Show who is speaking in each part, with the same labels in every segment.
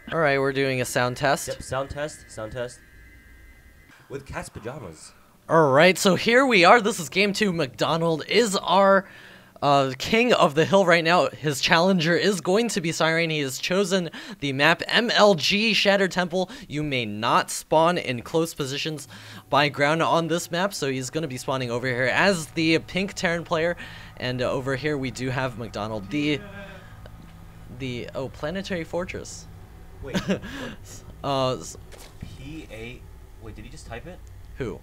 Speaker 1: All right, we're doing a sound test.
Speaker 2: Yep, sound test. With cat's pajamas.
Speaker 1: All right, so here we are. This is game 2. McDonald is our king of the hill right now. His challenger is going to be Siren. He has chosen the map MLG Shattered Temple. You may not spawn in close positions by ground on this map, so he's going to be spawning over here as the pink Terran player. And over here we do have McDonald, the Planetary Fortress.
Speaker 2: Wait, P8. Wait, did he just type it?
Speaker 1: Who?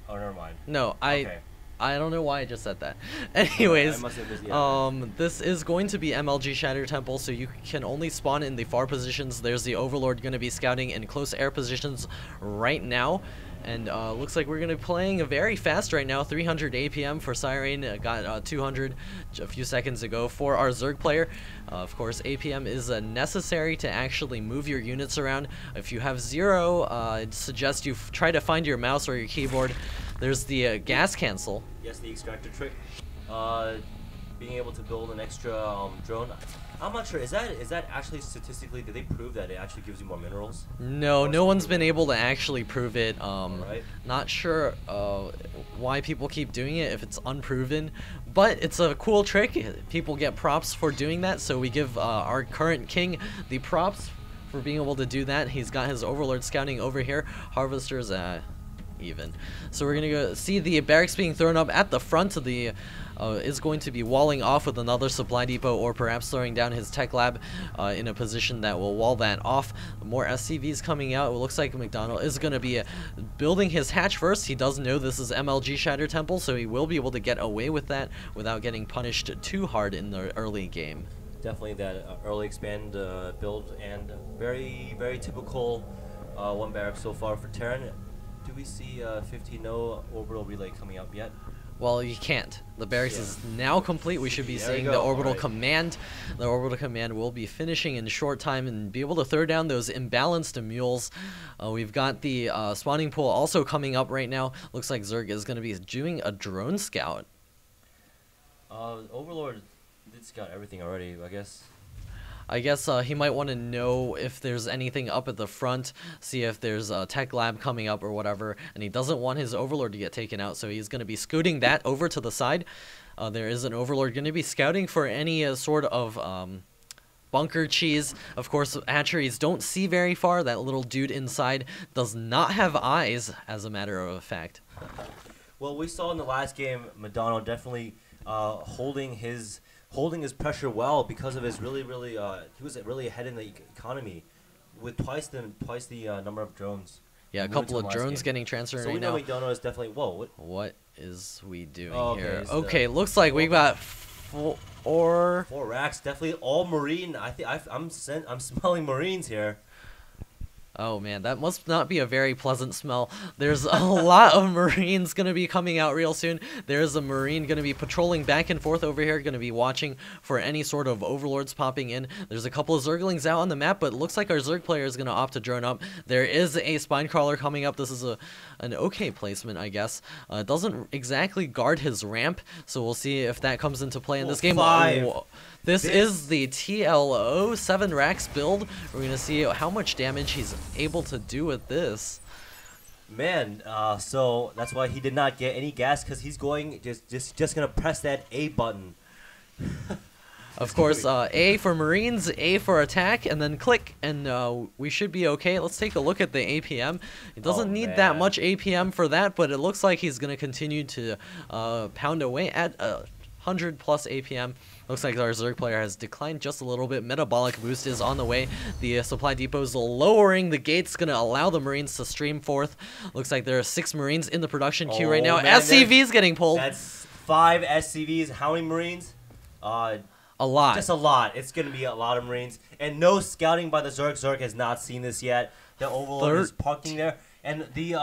Speaker 2: Oh, never mind.
Speaker 1: No,
Speaker 2: Okay.
Speaker 1: I don't know why I just said that. Anyways,
Speaker 2: I must have missed,
Speaker 1: this is going to be MLG Shattered Temple, so you can only spawn in the far positions. There's the Overlord going to be scouting in close air positions right now. And looks like we're going to be playing very fast right now. 300 APM for Siren, got 200 a few seconds ago for our Zerg player. Of course, APM is necessary to actually move your units around. If you have 0, I'd suggest you try to find your mouse or your keyboard. There's the gas cancel.
Speaker 2: Yes, the extractor trick. Being able to build an extra drone. I'm not sure. Is that actually statistically? Did they prove that it actually gives you more minerals?
Speaker 1: No, no one's been able to actually prove it.
Speaker 2: Right.
Speaker 1: Not sure why people keep doing it if it's unproven, but it's a cool trick. People get props for doing that, so we give our current king the props for being able to do that. He's got his Overlord scouting over here. Harvesters even. So we're gonna go see the barracks being thrown up at the front of the is going to be walling off with another supply depot, or perhaps throwing down his tech lab in a position that will wall that off. More SCVs coming out. It looks like McDonald is going to be building his hatch first. He does know this is MLG Shattered Temple, so he will be able to get away with that without getting punished too hard in the early game.
Speaker 2: Definitely that early expand build, and very, very typical one barrack so far for Terran. Do we see 15 no orbital relay coming up yet?
Speaker 1: Well, you can't. The barracks is now complete. We should be seeing the orbital command. The orbital command will be finishing in short time and be able to throw down those imbalanced mules. We've got the spawning pool also coming up right now. Looks like Zerg is going to be doing a drone scout.
Speaker 2: Overlord did scout everything already, I guess.
Speaker 1: He might want to know if there's anything up at the front, see if there's a tech lab coming up or whatever, and he doesn't want his Overlord to get taken out, so he's going to be scooting that over to the side. There is an Overlord going to be scouting for any sort of bunker cheese. Of course, hatcheries don't see very far. That little dude inside does not have eyes, as a matter of fact.
Speaker 2: Well, we saw in the last game, McDonald definitely holding his pressure well because of his he was really ahead in the economy with twice the number of drones.
Speaker 1: Yeah, a couple of drones getting transferred right now.
Speaker 2: So we know McDonald is definitely
Speaker 1: What is we doing here?
Speaker 2: So
Speaker 1: okay, looks like we got four
Speaker 2: racks, definitely all marine. I'm smelling marines here.
Speaker 1: Oh man, that must not be a very pleasant smell. There's a lot of Marines going to be coming out real soon. There's a Marine going to be patrolling back and forth over here, going to be watching for any sort of Overlords popping in. There's a couple of Zerglings out on the map, but it looks like our Zerg player is going to opt to drone up. There is a Spine Crawler coming up. This is an okay placement, I guess. It doesn't exactly guard his ramp, so we'll see if that comes into play in this game. This is the TLO 7 racks build. We're going to see how much damage he's able to do with this.
Speaker 2: Man, so that's why he did not get any gas, because he's going just going to press that A button.
Speaker 1: Of course, A for Marines, A for attack, and then click, and we should be okay. Let's take a look at the APM. It doesn't need that much APM for that, but it looks like he's going to continue to pound away at 100 plus APM. Looks like our Zerg player has declined just a little bit. Metabolic boost is on the way. The supply depot is lowering the gates, going to allow the Marines to stream forth. Looks like there are 6 Marines in the production queue right now. Man, SCV's getting pulled.
Speaker 2: That's 5 SCVs. How many Marines?
Speaker 1: A lot.
Speaker 2: Just a lot. It's going to be a lot of Marines. And no scouting by the Zerg. Zerg has not seen this yet. The Overlord is parking there. And the,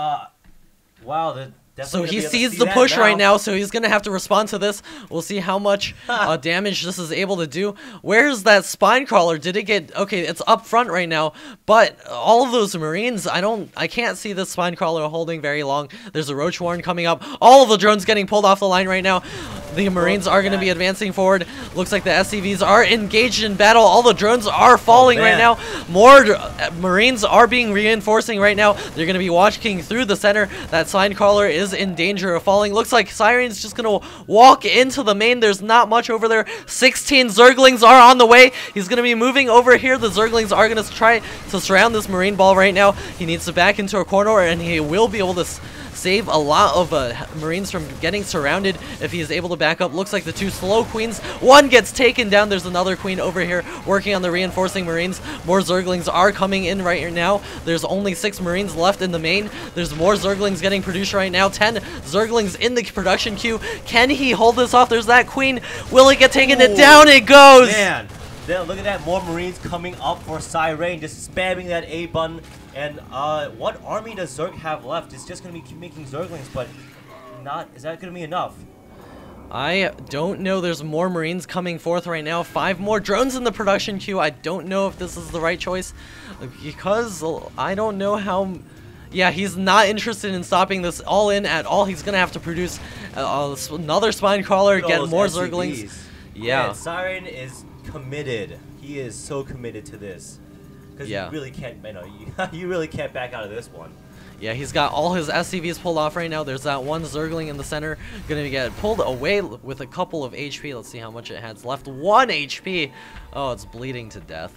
Speaker 2: wow,
Speaker 1: so he sees the push right now, so he's going to have to respond to this. We'll see how much damage this is able to do. Where's that Spine Crawler? Did it get... Okay, it's up front right now, but all of those Marines, I can't see this Spine Crawler holding very long. There's a Roach Warren coming up. All of the drones getting pulled off the line right now. The Marines are going to be advancing forward. Looks like the SCVs are engaged in battle. All the drones are falling right now. More Marines are being reinforcing right now. They're going to be watching through the center. That sign crawler is in danger of falling. Looks like Siren's just going to walk into the main. There's not much over there. 16 Zerglings are on the way. He's going to be moving over here. The Zerglings are going to try to surround this Marine ball right now. He needs to back into a corner, and he will be able to save a lot of Marines from getting surrounded if he is able to back up. Looks like the two slow queens. One gets taken down. There's another queen over here working on the reinforcing Marines. More Zerglings are coming in right now. There's only 6 Marines left in the main. There's more Zerglings getting produced right now. 10 Zerglings in the production queue. Can he hold this off? There's that queen. Will it get taken? It down it goes.
Speaker 2: Man, look at that. More Marines coming up for Siren, just spamming that A button. And what army does Zerg have left? It's just going to be keep making Zerglings, but is that going to be enough?
Speaker 1: I don't know. There's more Marines coming forth right now. 5 more drones in the production queue. I don't know if this is the right choice because I don't know how... Yeah, he's not interested in stopping this all in at all. He's going to have to produce another spine crawler, get more Zerglings. Yeah.
Speaker 2: Man, Siren is committed. He is so committed to this. Because you really can't, you really can't back out of this one.
Speaker 1: Yeah, he's got all his SCVs pulled off right now. There's that one Zergling in the center, gonna get pulled away with a couple of HP. Let's see how much it has left. 1 HP. Oh, it's bleeding to death.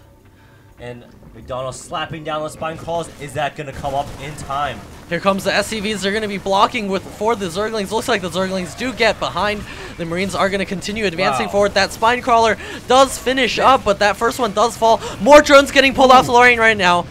Speaker 2: And McDonald slapping down the spine crawls. Is that gonna come up in time?
Speaker 1: Here comes the SCVs. They're going to be blocking for the Zerglings. Looks like the Zerglings do get behind. The Marines are going to continue advancing forward. That spine crawler does finish up, but that first one does fall. More drones getting pulled off Lorraine right now.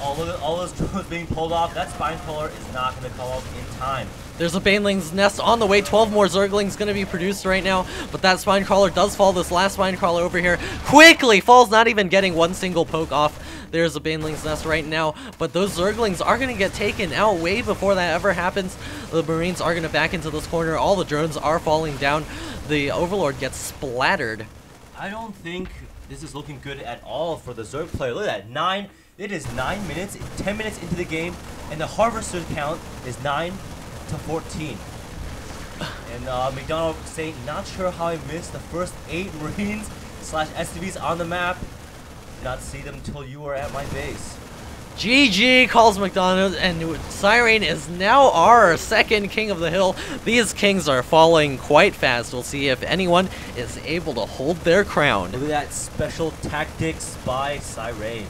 Speaker 2: All those drones being pulled off. That spine crawler is not going to come up in time.
Speaker 1: There's a Baneling's nest on the way. 12 more Zerglings going to be produced right now, but that spine crawler does fall. This last spine crawler over here quickly falls, not even getting one single poke off. There's a Baneling's nest right now, but those Zerglings are going to get taken out way before that ever happens. The Marines are going to back into this corner. All the drones are falling down. The Overlord gets splattered.
Speaker 2: I don't think this is looking good at all for the Zerg player. Look at that. It is 9 minutes, 10 minutes into the game, and the harvester count is 9 to 14. And McDonald saying, not sure how I missed the first 8 Marines / SCVs on the map. Did not see them until you were at my base.
Speaker 1: GG calls McDonald, and Siren is now our second king of the hill. These kings are falling quite fast. We'll see if anyone is able to hold their crown.
Speaker 2: Look at that special tactics by Siren.